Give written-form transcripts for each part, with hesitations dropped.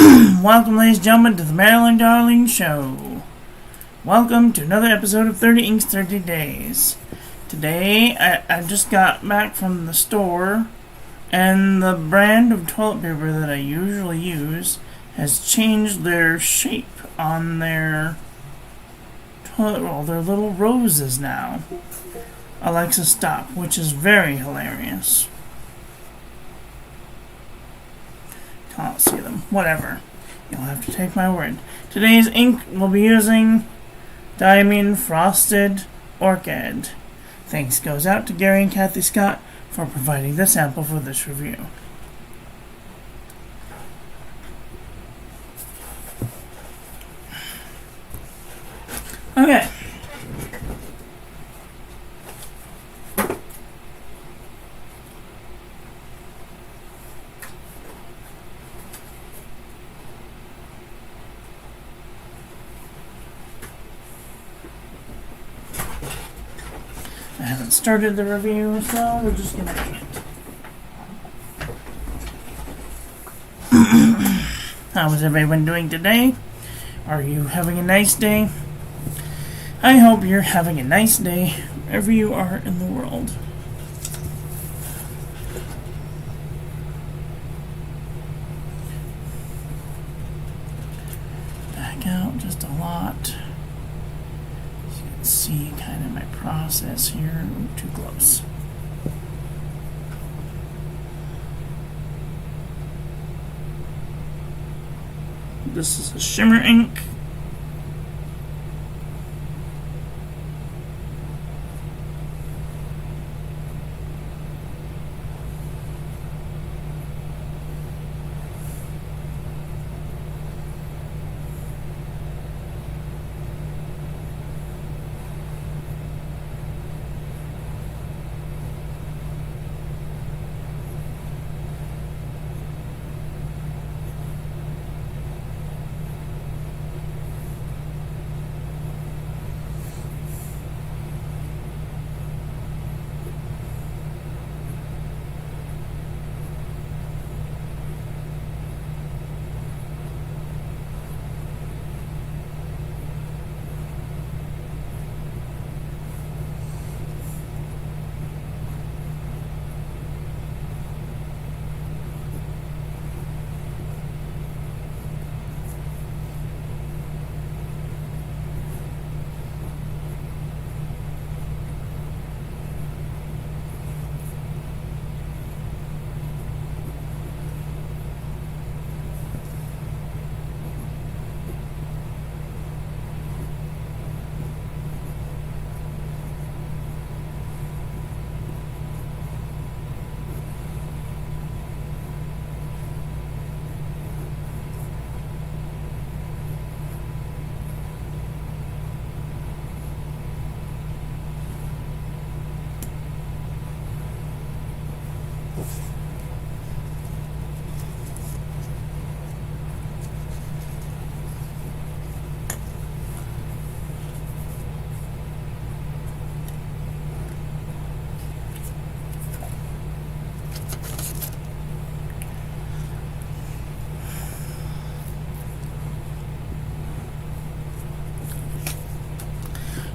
Welcome, ladies and gentlemen, to the Marilyn Darling Show. Welcome to another episode of 30 Inks 30 Days. Today, I just got back from the store, and the brand of toilet paper that I usually use has changed their shape on their toilet roll. They're little roses now. Alexa, stop, which is very hilarious. Can't see them. Whatever. You'll have to take my word. Today's ink will be using Diamine Frosted Orchid. Thanks goes out to Gary and Kathy Scott for providing the sample for this review. Okay. I haven't started the review, so we're just gonna hang it. How is everyone doing today? Are you having a nice day? I hope you're having a nice day wherever you are in the world. Back out just a lot. See kind of my process here. Ooh, too close. This is a shimmer ink.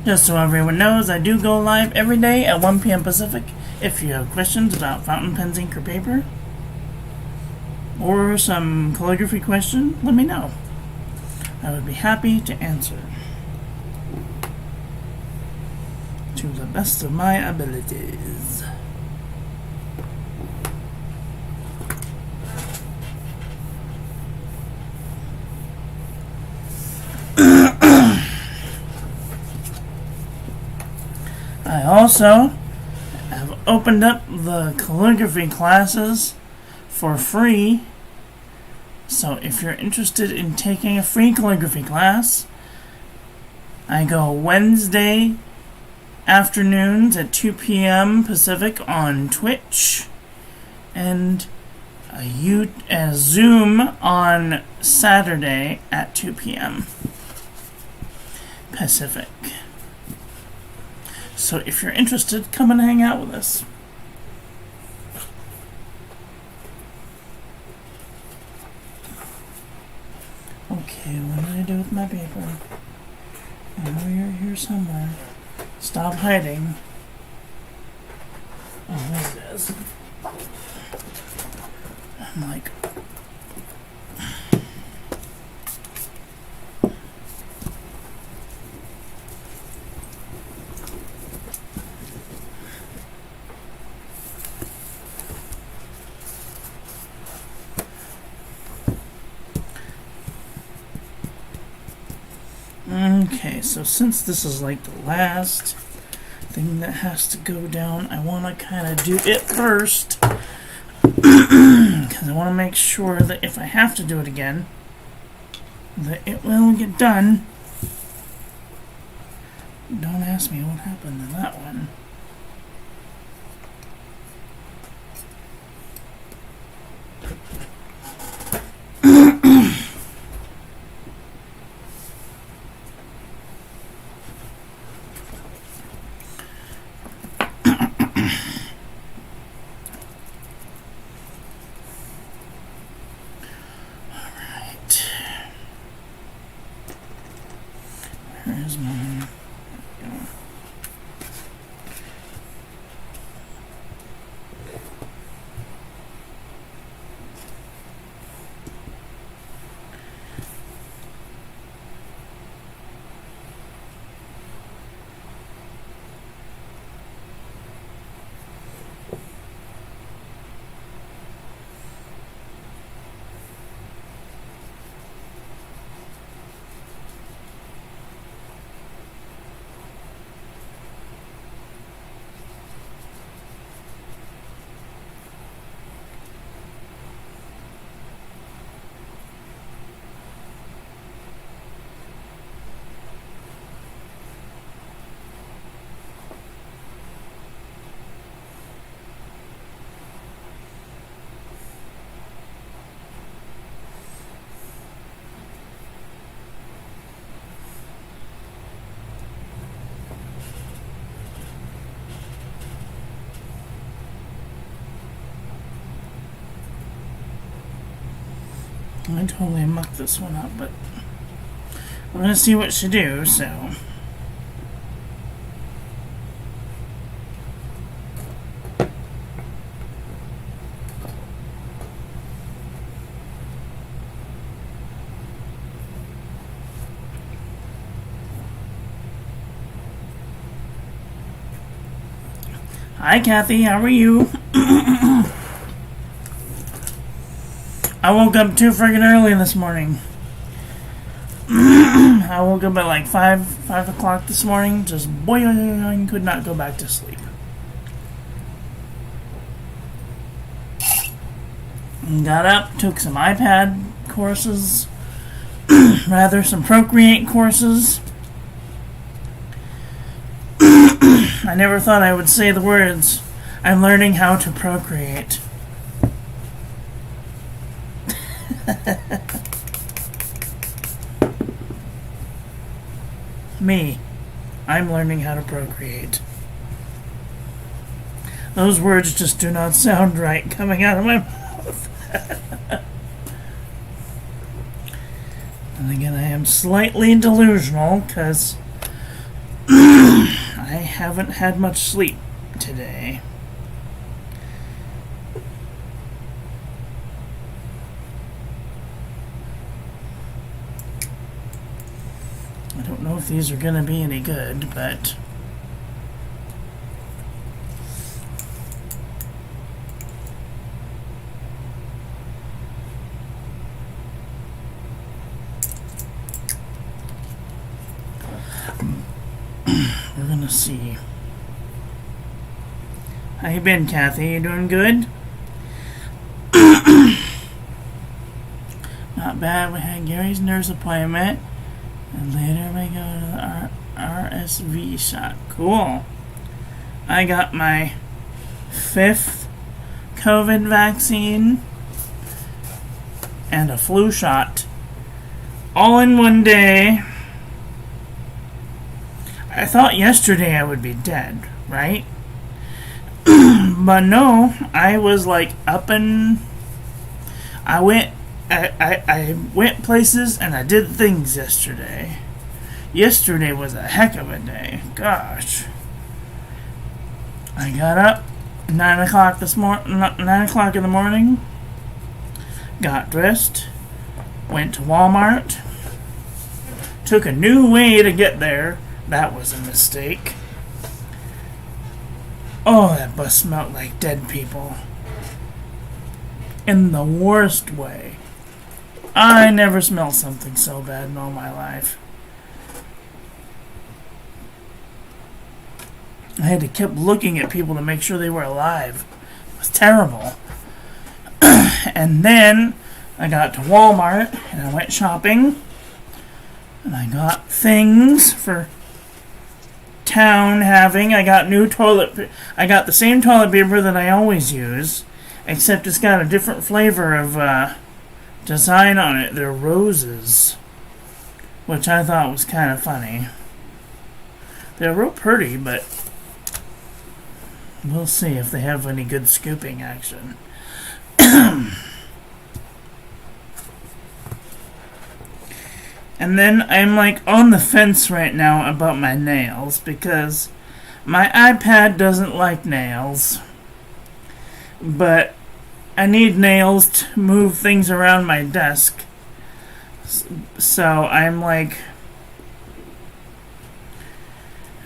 Just so everyone knows, I do go live every day at 1 p.m. Pacific. If you have questions about fountain pens, ink, or paper, or some calligraphy question, let me know. I would be happy to answer to the best of my abilities. I also have opened up the calligraphy classes for free. So if you're interested in taking a free calligraphy class, I go Wednesday afternoons at 2 p.m. Pacific on Twitch, and a Zoom on Saturday at 2 p.m. Pacific. So if you're interested, come and hang out with us. Okay, what did I do with my paper? I know you're here somewhere. Stop hiding. Oh, there it is. I'm like... Okay, so since this is like the last thing that has to go down, I want to kind of do it first. Because I want to make sure that if I have to do it again, that it will get done. Don't ask me what happened to that one. Where's mine? I totally mucked this one up, but we're gonna see what she do, so. Hi, Kathy, how are you? I woke up too friggin' early this morning. I woke up at like 5 o'clock this morning. Just boing, could not go back to sleep. And got up, took some iPad courses, rather some Procreate courses. I never thought I would say the words, I'm learning how to procreate. Me. I'm learning how to procreate. Those words just do not sound right coming out of my mouth. And again, I am slightly delusional because I haven't had much sleep today. I don't know if these are going to be any good, but we're going to see. How you been, Kathy? You doing good? Not bad. We had Gary's nurse appointment. And later we go to the RSV shot. Cool. I got my 5th COVID vaccine and a flu shot all in one day. I thought yesterday I would be dead, right? But no, I was like up and I went I went places and I did things yesterday. Yesterday was a heck of a day. Gosh. I got up 9 o'clock in the morning, got dressed, went to Walmart, took a new way to get there. That was a mistake. Oh, that bus smelled like dead people. In the worst way. I never smelled something so bad in all my life. I had to keep looking at people to make sure they were alive. It was terrible. And then I got to Walmart and I went shopping. And I got things for town having. I got I got the same toilet paper that I always use, except it's got a different flavor of design on it. They're roses, which I thought was kind of funny. They're real pretty, but we'll see if they have any good scooping action. And then I'm like on the fence right now about my nails because my iPad doesn't like nails. But I need nails to move things around my desk. So I'm like,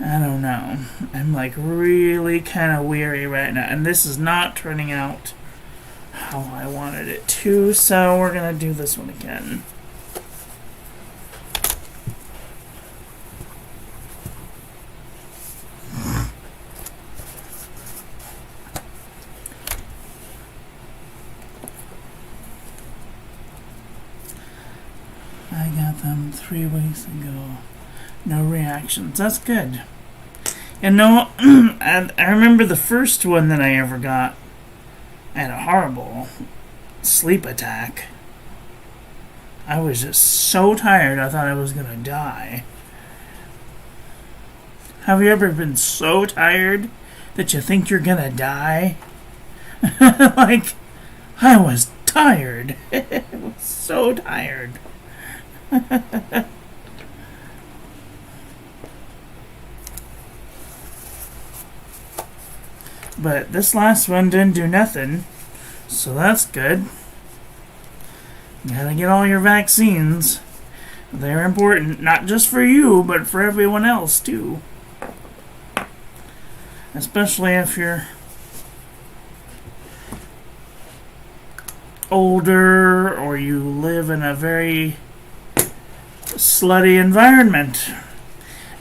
I don't know. I'm like really kind of weary right now. And this is not turning out how I wanted it to. So we're going to do this one again. I got them 3 weeks ago. No reactions. That's good. You know, I remember the first one that I ever got. I had a horrible sleep attack. I was just so tired I thought I was going to die. Have you ever been so tired that you think you're going to die? Like, I was tired. I was so tired. But this last one didn't do nothing, so that's good. You gotta get all your vaccines. They're important, not just for you, but for everyone else too. Especially if you're older or you live in a very slutty environment.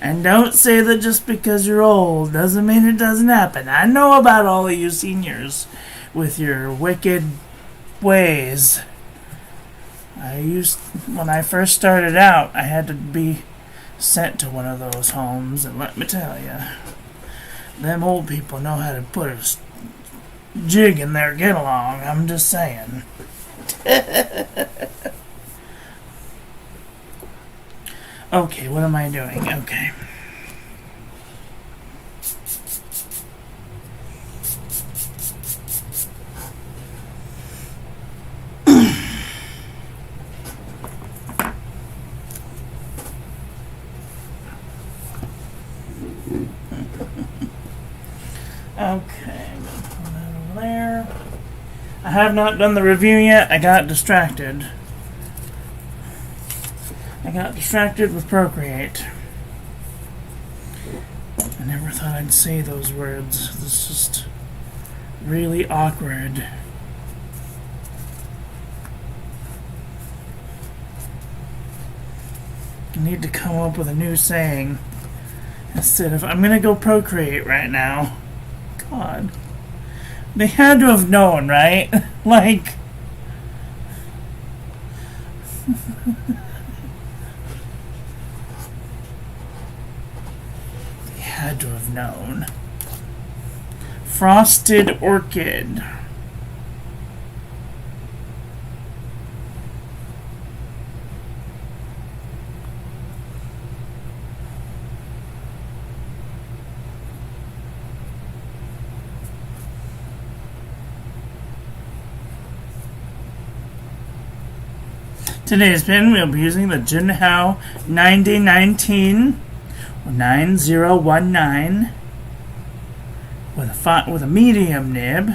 And don't say that just because you're old doesn't mean it doesn't happen. I know about all of you seniors with your wicked ways. When I first started out, I had to be sent to one of those homes, and let me tell you, them old people know how to put a jig in their get along. I'm just saying. Okay, what am I doing? Okay. Okay, put that over there. I have not done the review yet. I got distracted. I got distracted with Procreate. I never thought I'd say those words. It's just really awkward. I need to come up with a new saying instead of I'm gonna go Procreate right now. God. They had to have known, right? Like had to have known. Frosted Orchid. Today's pin, we'll be using the Junhao 9019 or 9019 with a medium nib.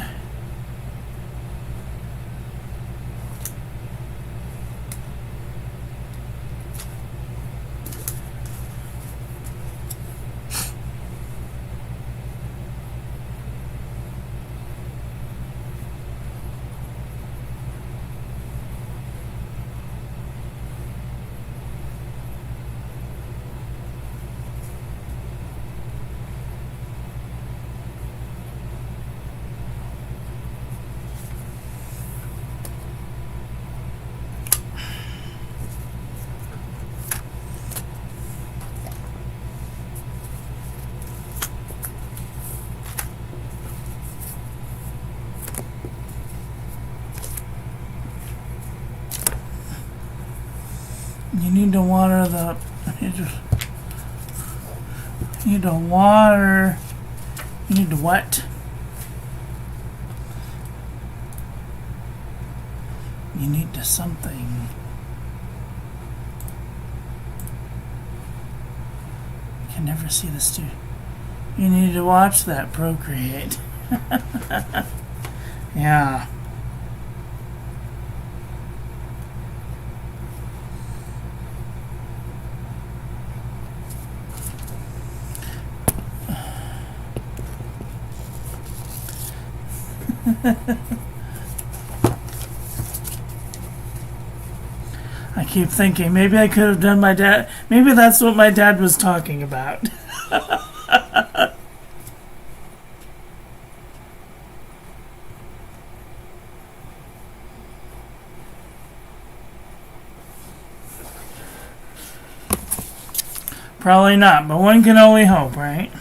You need to water the. You need to water. You need to what? You need to something. I can never see this too. You need to watch that procreate. Yeah. I keep thinking maybe I could have done my dad. Maybe that's what my dad was talking about. Probably not, but one can only hope, right?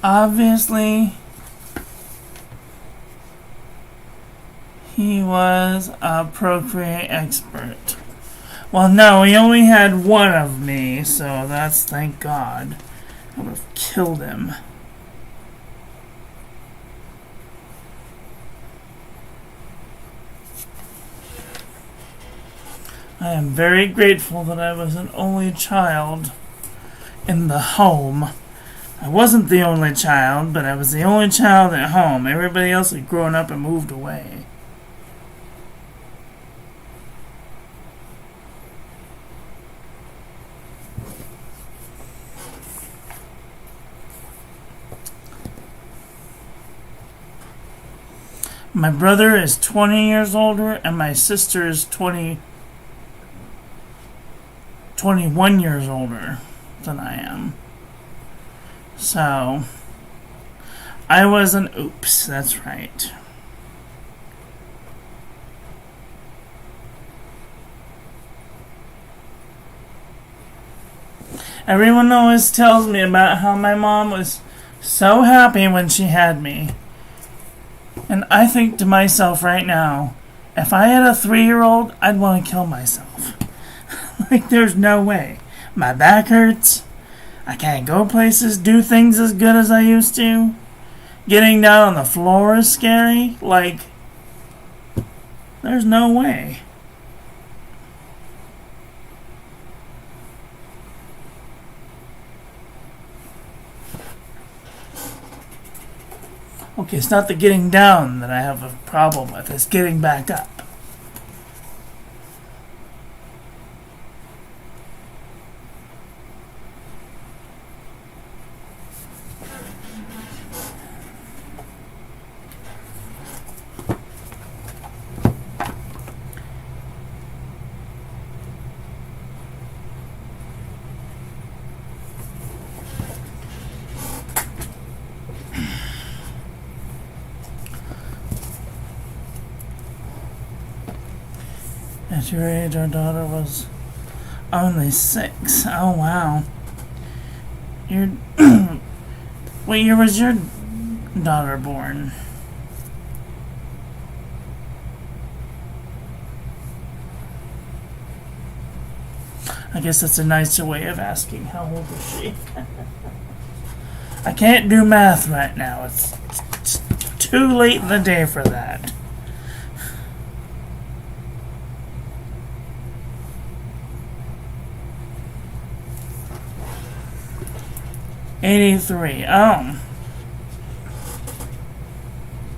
Obviously, he was a procreate expert. Well, no, he only had one of me, so that's thank God. I would have killed him. I am very grateful that I was an only child in the home. I wasn't the only child, but I was the only child at home. Everybody else had grown up and moved away. My brother is 20 years older, and my sister is 21 years older than I am. So, I was an oops, that's right. Everyone always tells me about how my mom was so happy when she had me. And I think to myself right now, if I had a 3-year-old, I'd want to kill myself. Like, there's no way. My back hurts. I can't go places, do things as good as I used to. Getting down on the floor is scary. Like, there's no way. Okay, it's not the getting down that I have a problem with. It's getting back up. At your age, our daughter was only 6. Oh, wow. Your what year was your daughter born? I guess that's a nicer way of asking how old is she. I can't do math right now. It's too late in the day for that. '83. Oh.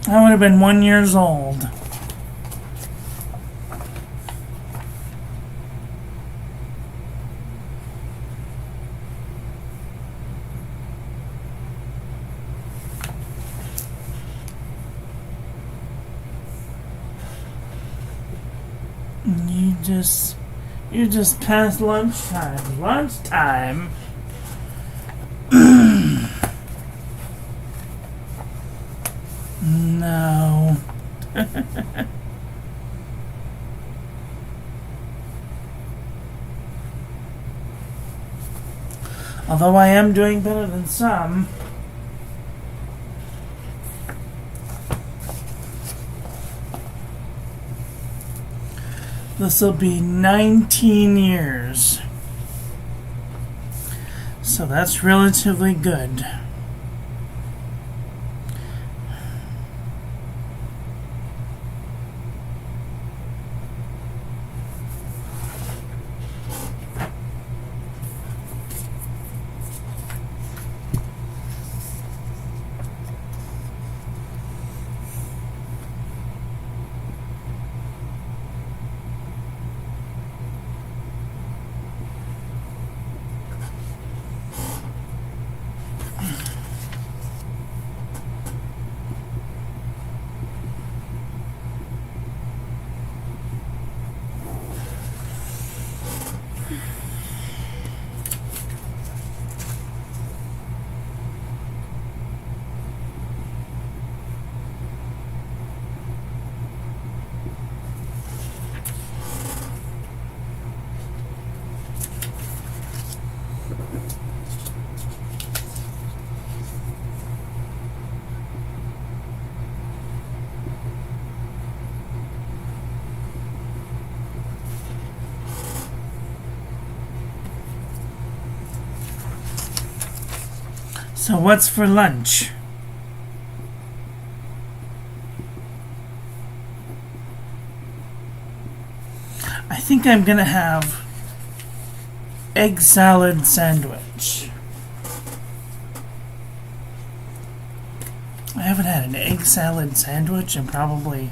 I would have been 1 year old. You just passed lunchtime. Lunchtime? No. Although I am doing better than some. This will be 19 years. So that's relatively good. So what's for lunch? I think I'm gonna have egg salad sandwich. I haven't had an egg salad sandwich in probably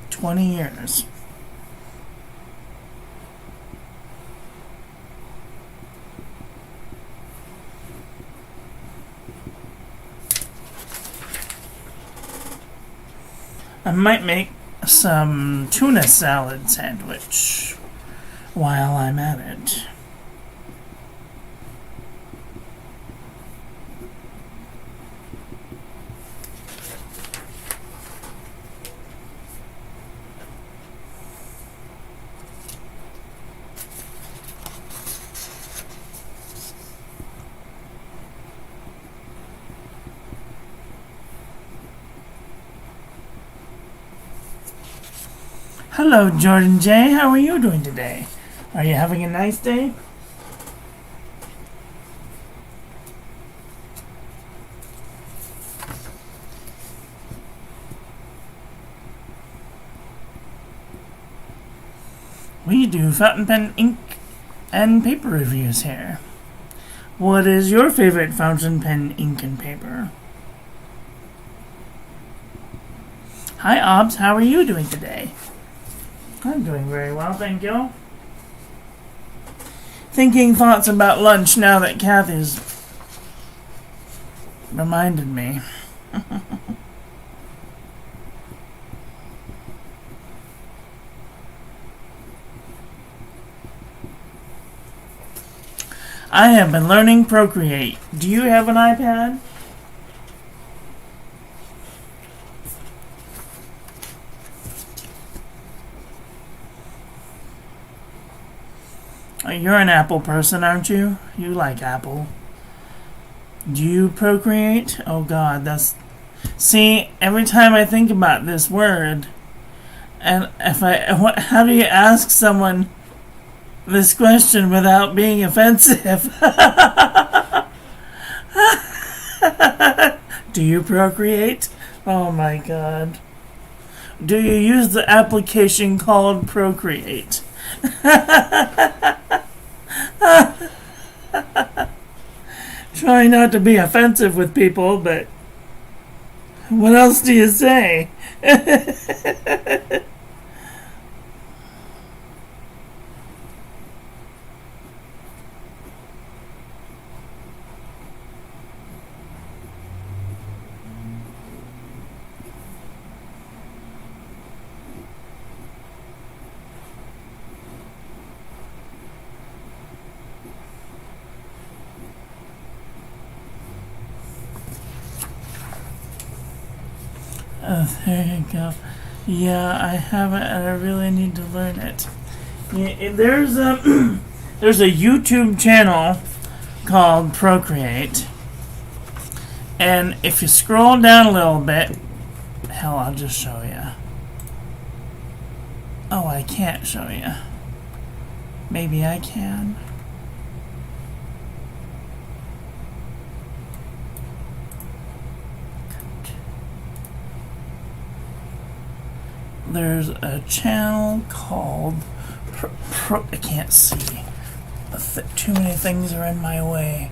20 years. I might make some tuna salad sandwich while I'm at it. Hello, Jordan J. How are you doing today? Are you having a nice day? We do fountain pen, ink, and paper reviews here. What is your favorite fountain pen, ink, and paper? Hi, Obs. How are you doing today? I'm doing very well, thank you. Thinking thoughts about lunch now that Kathy's reminded me. I have been learning Procreate. Do you have an iPad? You're an Apple person, aren't you? You like Apple. Do you procreate? Oh God, that's... See, every time I think about this word, and how do you ask someone this question without being offensive? Do you procreate? Oh my God. Do you use the application called Procreate? Try not to be offensive with people, but what else do you say? Oh, there you go. Yeah, I haven't, and I really need to learn it. Yeah, there's a there's a YouTube channel called Procreate, and if you scroll down a little bit, hell, I'll just show you. Oh, I can't show you. Maybe I can. There's a channel called I can't see. Too many things are in my way.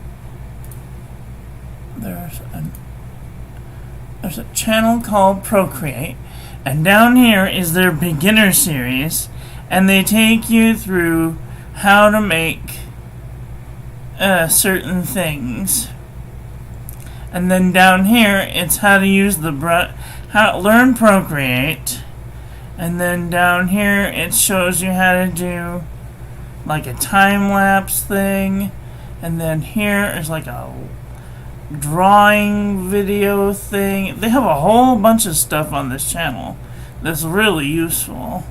There's a channel called Procreate, and down here is their beginner series, and they take you through how to make certain things. And then down here, it's how to use how to learn Procreate. And then down here, it shows you how to do like a time-lapse thing. And then here is like a drawing video thing. They have a whole bunch of stuff on this channel that's really useful.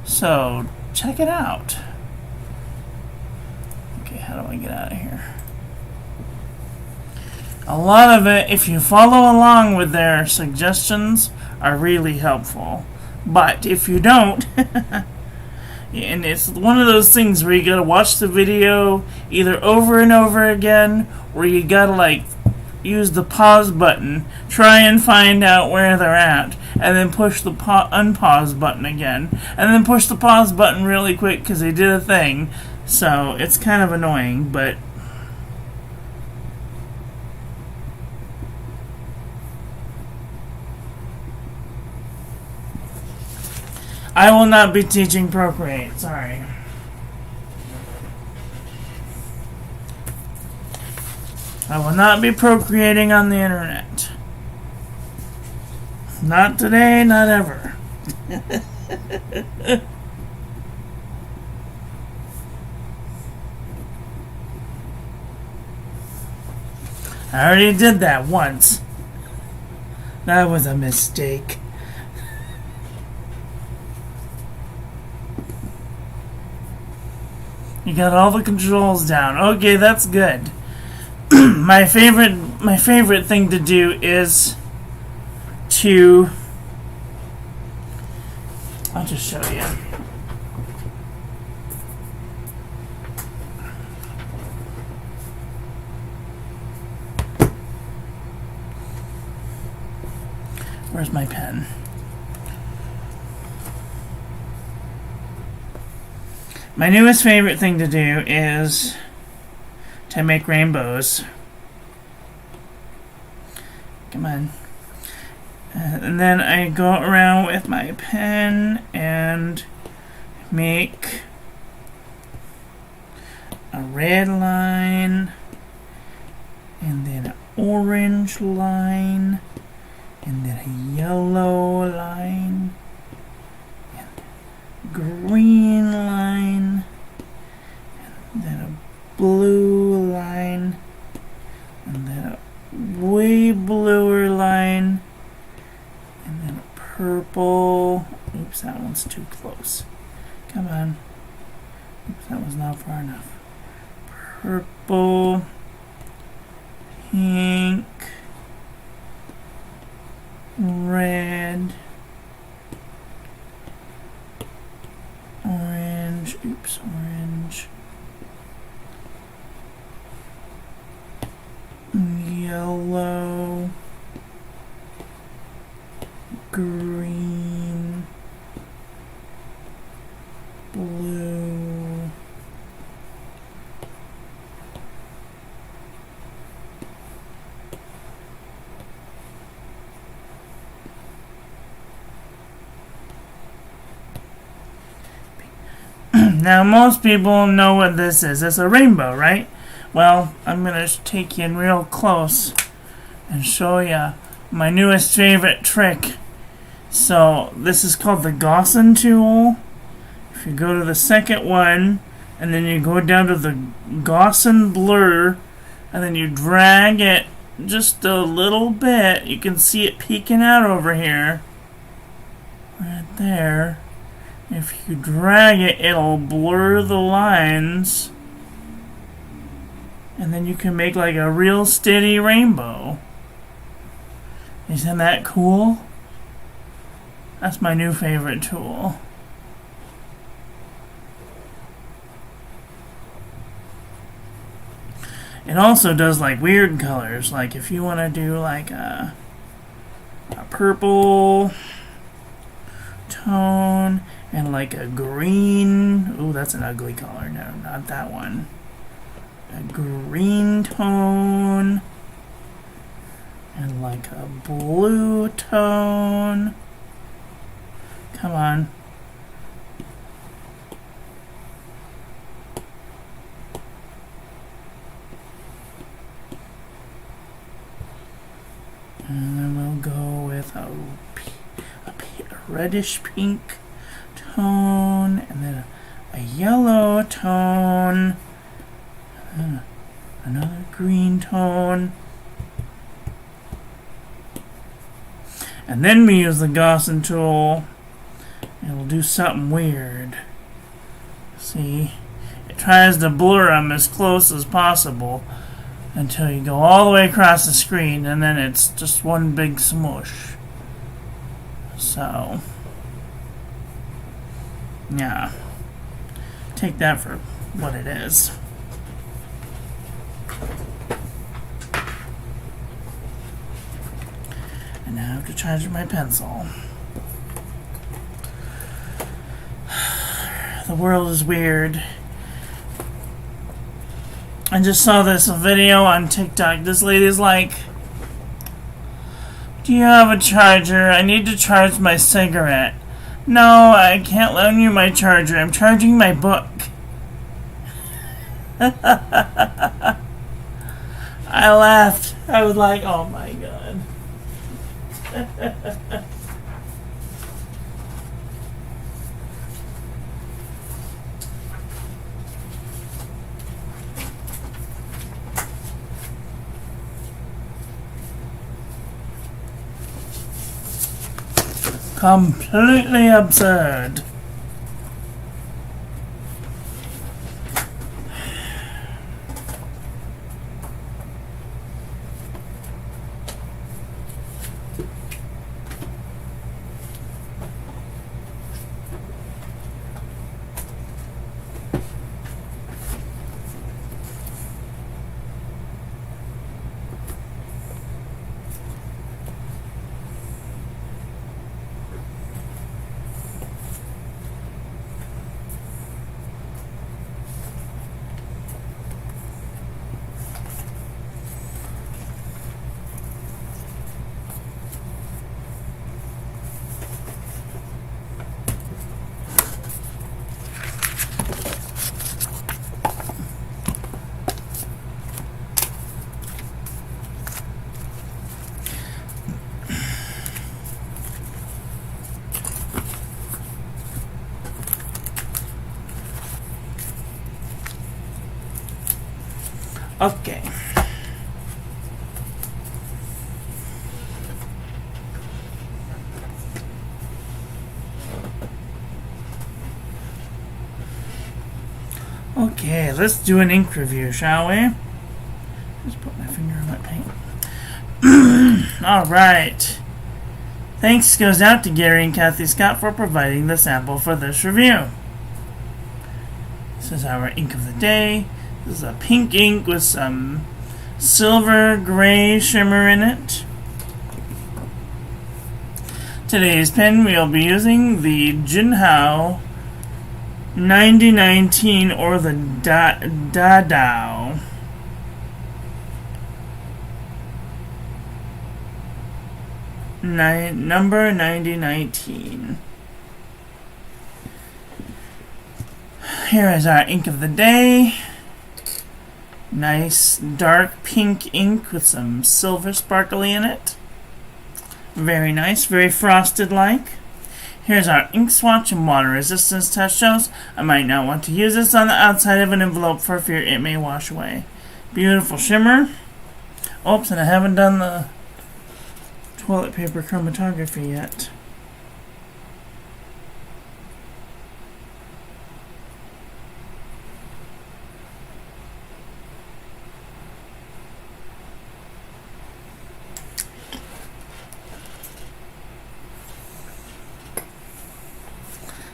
So, check it out. Okay, how do I get out of here? A lot of it, if you follow along with their suggestions, are really helpful. But if you don't, and it's one of those things where you gotta watch the video either over and over again, or you gotta like use the pause button, try and find out where they're at, and then push the unpause button again, and then push the pause button really quick because they did a thing. So it's kind of annoying, but I will not be teaching Procreate, sorry. I will not be procreating on the internet. Not today, not ever. I already did that once. That was a mistake. You got all the controls down. Okay, that's good. My favorite thing to do is to... I'll just show you. Where's my pen? My newest favorite thing to do is to make rainbows. Come on. And then I go around with my pen and make a red line, and then an orange line, and then a yellow line, and green line, and then a blue line, and then a way bluer line, and then a purple. Oops, that one's too close. Come on. Oops, that was not far enough. Purple, pink, red, orange, oops, orange, yellow, green, blue, now most people know what this is. It's a rainbow, right? Well, I'm going to take you in real close and show you my newest favorite trick. So this is called the Gaussian tool. If you go to the second one and then you go down to the Gaussian blur and then you drag it just a little bit, you can see it peeking out over here. Right there. If you drag it, it'll blur the lines. And then you can make like a real steady rainbow. Isn't that cool? That's my new favorite tool. It also does like weird colors. Like if you want to do like a purple tone and like a green. Ooh, that's an ugly color. No, not that one. A green tone and like a blue tone. Come on. And then we'll go with a reddish pink tone and then a yellow tone. Another green tone. And then we use the Gaussian tool. It'll do something weird. See? It tries to blur them as close as possible until you go all the way across the screen and then it's just one big smush. So, yeah. Take that for what it is. And now I have to charge my pencil. The world is weird. I just saw this video on TikTok. This lady's like, do you have a charger? I need to charge my cigarette. No, I can't loan you my charger. I'm charging my book. I laughed. I was like, oh my god. Completely absurd. Okay. Okay, let's do an ink review, shall we? Just put my finger on that paint. Alright. Thanks goes out to Gary and Kathy Scott for providing the sample for this review. This is our ink of the day. This is a pink ink with some silver gray shimmer in it. Today's pen we'll be using the Jinhao 9019 or the Dadao. Number 9019. Here is our ink of the day. Nice dark pink ink with some silver sparkly in it. Very nice, very frosted like. Here's our ink swatch and water resistance test shows. I might not want to use this on the outside of an envelope for fear it may wash away. Beautiful shimmer. Oops, and I haven't done the toilet paper chromatography yet.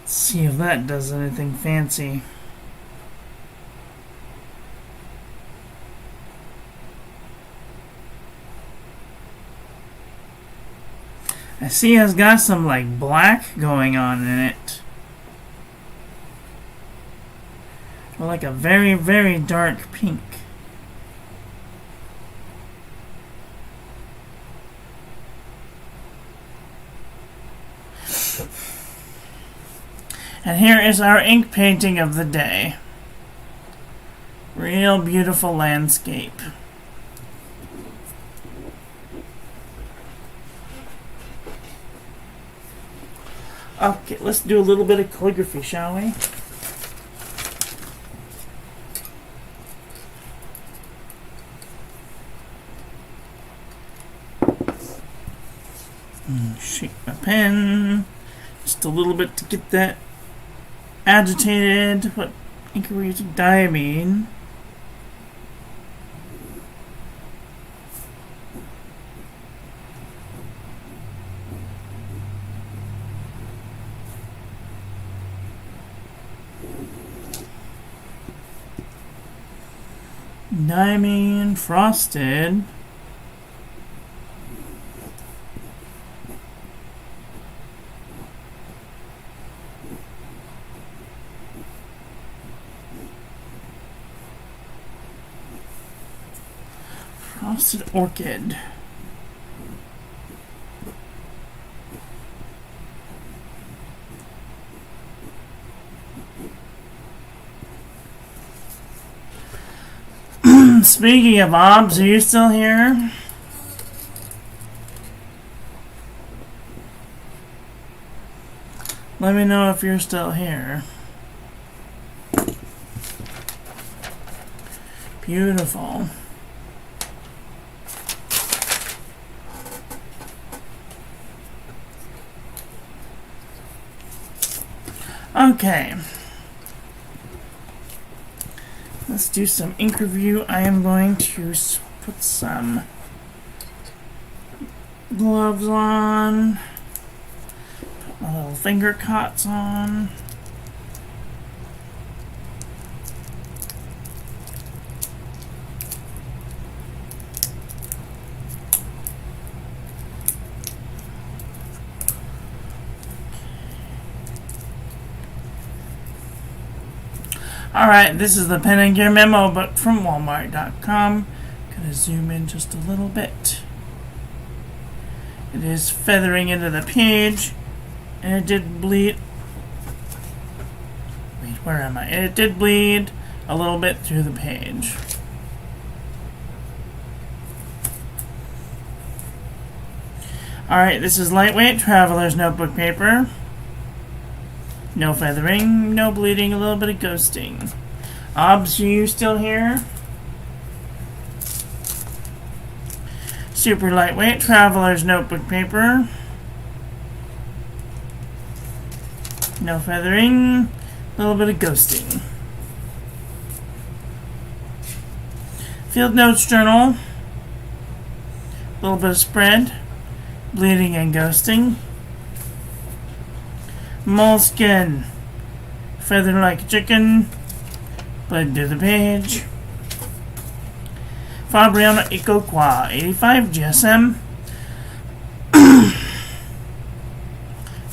See if that does anything fancy. I see it's got some like black going on in it. Or like a very, very dark pink. And here is our ink painting of the day. Real beautiful landscape. Okay, let's do a little bit of calligraphy, shall we? Shake my pen. Just a little bit to get that agitated. What ink are we using? Diamine. Diamine frosted. Frosted Orchid. Speaking of Obs, are you still here? Let me know if you're still here. Beautiful. Okay. Let's do some ink review. I am going to put some gloves on. Put my little finger cots on. Alright, this is the Pen and Gear memo book from Walmart.com. Gonna zoom in just a little bit. It is feathering into the page, and it did bleed. Wait, where am I? It did bleed a little bit through the page. Alright, this is lightweight traveler's notebook paper. No feathering, no bleeding, a little bit of ghosting. Obs, are you still here? Super lightweight traveler's notebook paper. No feathering, a little bit of ghosting. Field Notes Journal. A little bit of spread. Bleeding and ghosting. Moleskin. Feather like a chicken. Bled to the page. Fabriano Icoqua 85 GSM.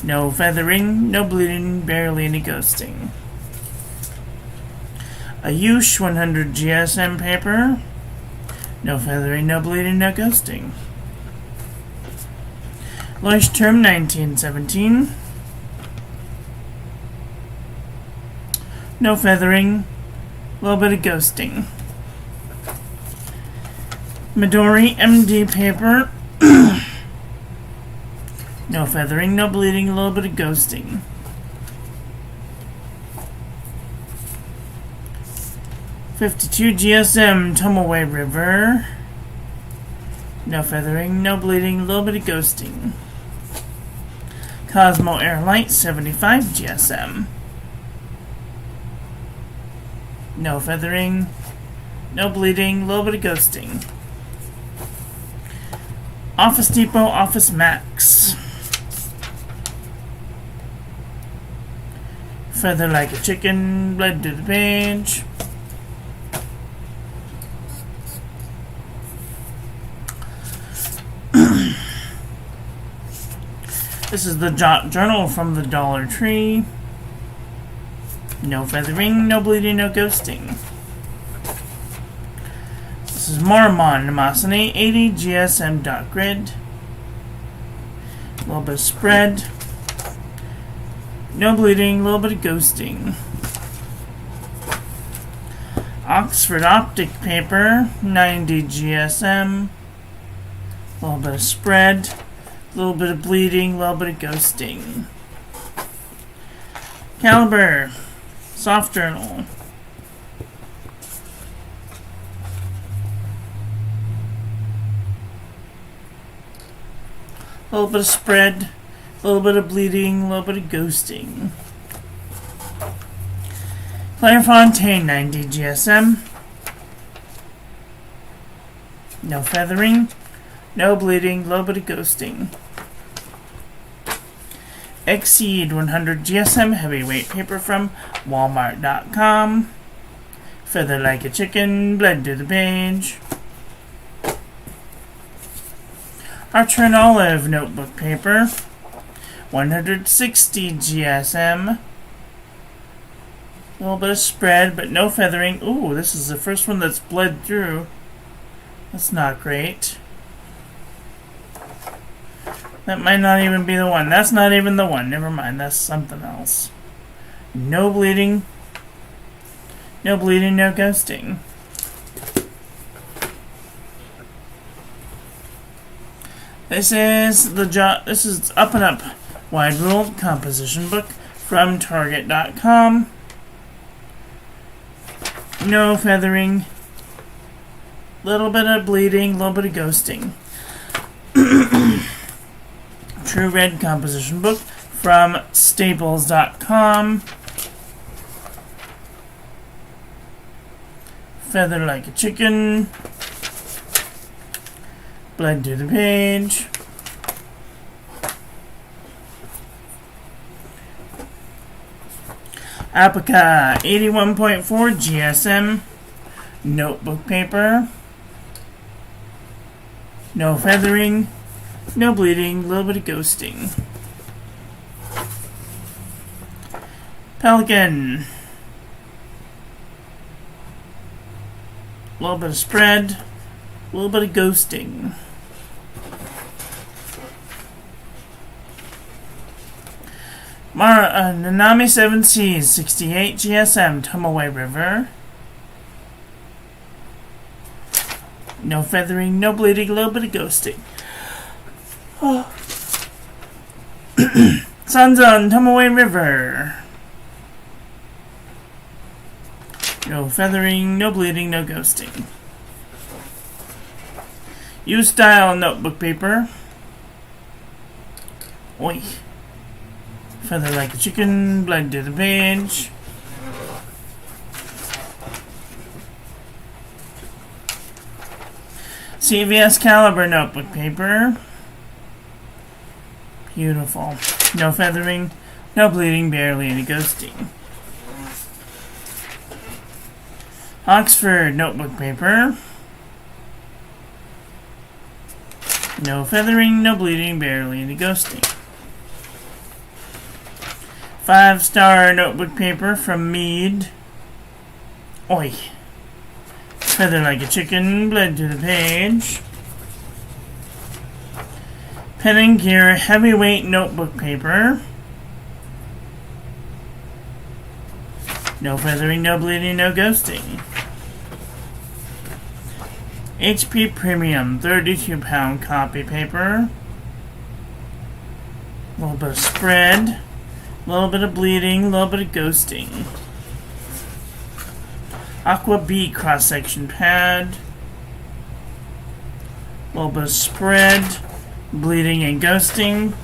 No feathering, no bleeding, barely any ghosting. Ayush 100 GSM paper. No feathering, no bleeding, no ghosting. Leuchtturm 1917. No feathering, a little bit of ghosting. Midori MD paper. No feathering, no bleeding, a little bit of ghosting. '52 GSM Tumbleway River. No feathering, no bleeding, a little bit of ghosting. Cosmo Airlight 75 GSM. No feathering, no bleeding, a little bit of ghosting. Office Depot Office Max. Feather like a chicken, bled to the page. This is the journal from the Dollar Tree. No feathering, no bleeding, no ghosting. This is Marmon Namasane 80 GSM dot grid. A little bit of spread. No bleeding, a little bit of ghosting. Oxford Optic paper 90 GSM. A little bit of spread. A little bit of bleeding, a little bit of ghosting. Caliber Soft Journal. A little bit of spread, a little bit of bleeding, a little bit of ghosting. Clairefontaine 90 GSM. No feathering, no bleeding, a little bit of ghosting. Exceed 100 GSM heavyweight paper from Walmart.com. Feather like a chicken, bled to the page. Archer and Olive notebook paper. 160 GSM. A little bit of spread, but no feathering. Ooh, this is the first one that's bled through. That's not great. That might not even be the one. That's not even the one. Never mind. That's something else. No bleeding. No bleeding, no ghosting. This is Up and Up Wide Ruled Composition Book from Target.com. No feathering. Little bit of bleeding, little bit of ghosting. True Red Composition Book from Staples.com. Feather like a chicken. Bled to the page. Apica 81.4 GSM notebook paper. No feathering. No bleeding, a little bit of ghosting. Pelican. A little bit of spread, a little bit of ghosting. Nanami 7 Seas 68 GSM Tumbleway River. No feathering, no bleeding, a little bit of ghosting. Oh. Sunzone Tumbleway River. No feathering, no bleeding, no ghosting. U-Style notebook paper. Oi. Feather like a chicken, bled to the page. CVS caliber notebook paper. Beautiful. No feathering, no bleeding, barely any ghosting. Oxford notebook paper. No feathering, no bleeding, barely any ghosting. 5-star notebook paper from Mead. Oi. Feather like a chicken, bled to the page. Pen and Gear heavyweight notebook paper. No feathering, no bleeding, no ghosting. HP Premium 32-pound copy paper. A little bit of spread. A little bit of bleeding, a little bit of ghosting. Aqua B cross-section pad. A little bit of spread, bleeding and ghosting.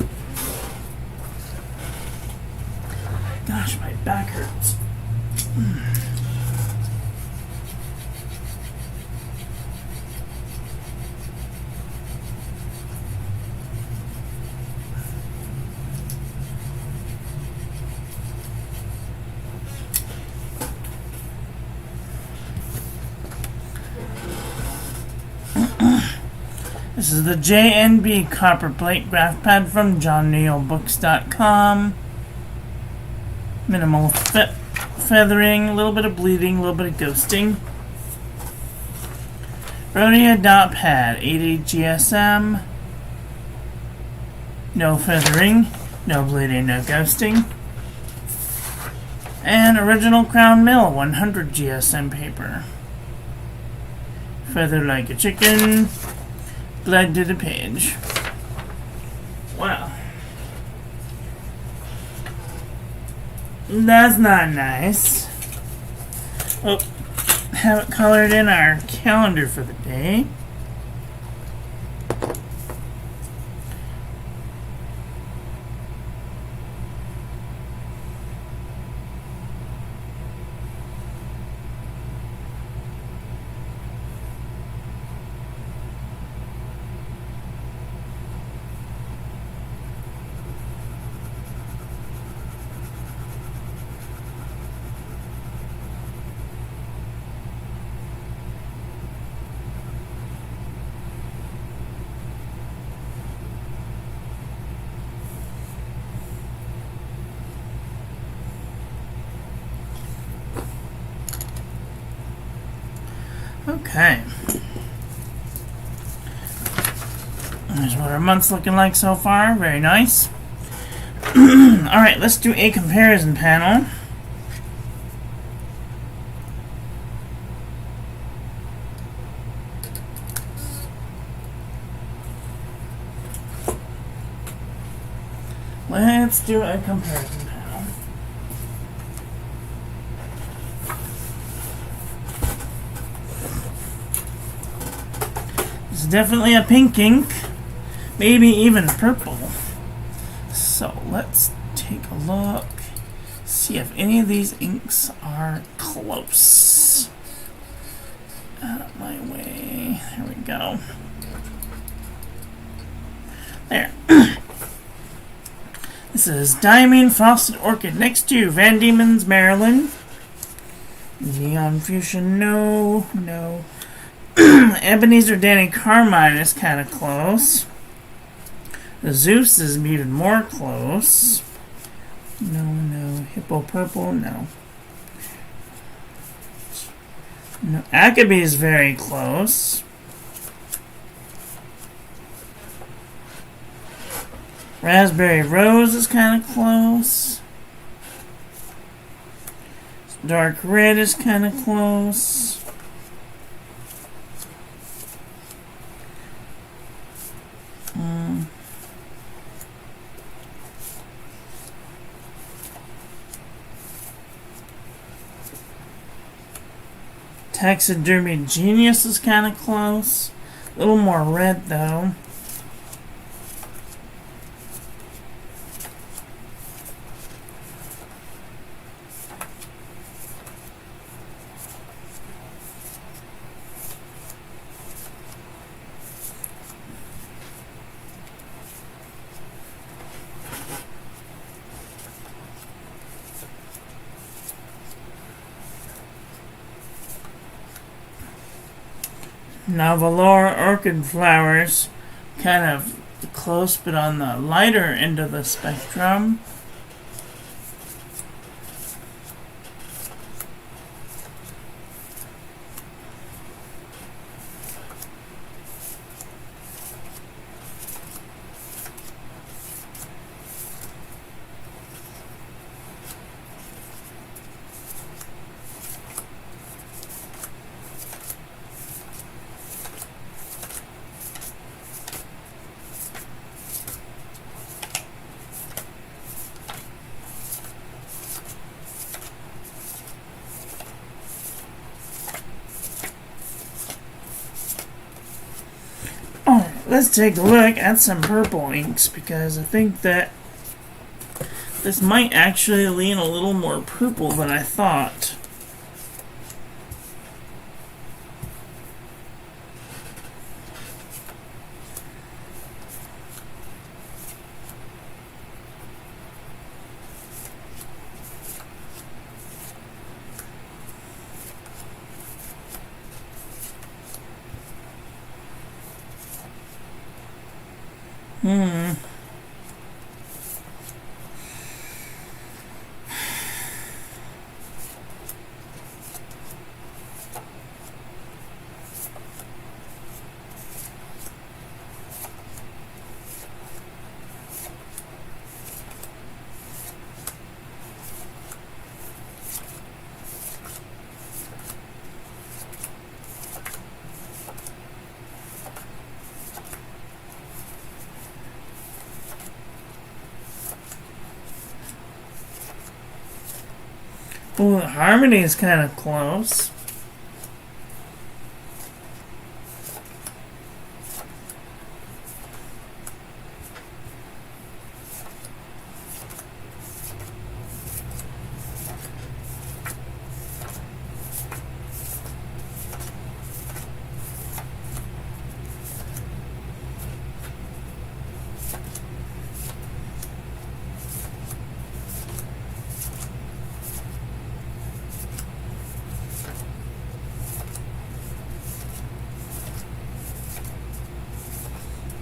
Gosh, my back hurts. This is the JNB copper plate graph pad from JohnNeilBooks.com. Minimal feathering, a little bit of bleeding, a little bit of ghosting. Rhodia dot pad, 80 GSM. No feathering, no bleeding, no ghosting. And original Crown Mill, 100 GSM paper. Feather like a chicken. Bled to the page. Wow. That's not nice. Oh, have it colored in our calendar for the day. Okay. Here's what our month's looking like so far. Very nice. Alright, let's do a comparison panel. Let's do a comparison panel. It's definitely a pink ink, maybe even purple. So let's take a look, see if any of these inks are close. Out of my way. There we go. There. This is Diamine Frosted Orchid next to Van Diemen's Maryland. Neon Fuchsia, no. Ebenezer Danny Carmine is kind of close. The Zeus is even more close. No. Hippo Purple, no. Ackaby is very close. Raspberry Rose is kind of close. Dark Red is kind of close. Taxidermy Genius is kind of close. A little more red though. Now the lower orchid flowers, kind of close but on the lighter end of the spectrum. Let's take a look at some purple inks, because I think that this might actually lean a little more purple than I thought. Ooh, the harmony is kind of close.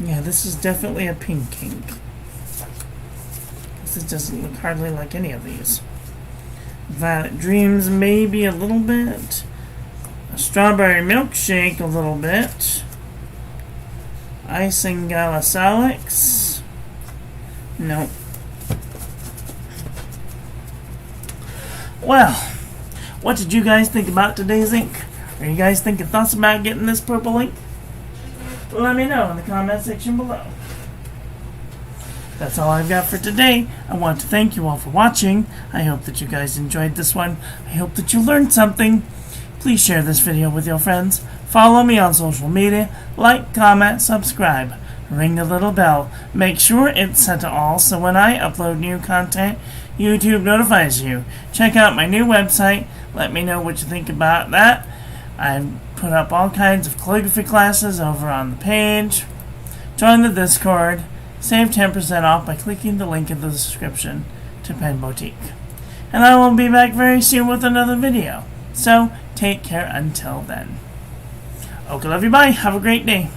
Yeah, this is definitely a pink ink. This doesn't look hardly like any of these. Violet Dreams maybe a little bit. A Strawberry Milkshake a little bit. Icing Galasalix. Nope. Well, what did you guys think about today's ink? Are you guys thinking thoughts about getting this purple ink? Let me know in the comment section below. That's all I've got for today. I want to thank you all for watching. I hope that you guys enjoyed this one. I hope that you learned something. Please share this video with your friends. Follow me on social media. Like, comment, subscribe. Ring the little bell. Make sure it's set to all so when I upload new content, YouTube notifies you. Check out my new website. Let me know what you think about that. I've put up all kinds of calligraphy classes over on the page. Join the Discord. Save 10% off by clicking the link in the description to Pen Boutique. And I will be back very soon with another video. So, take care until then. Okay, love you, bye. Have a great day.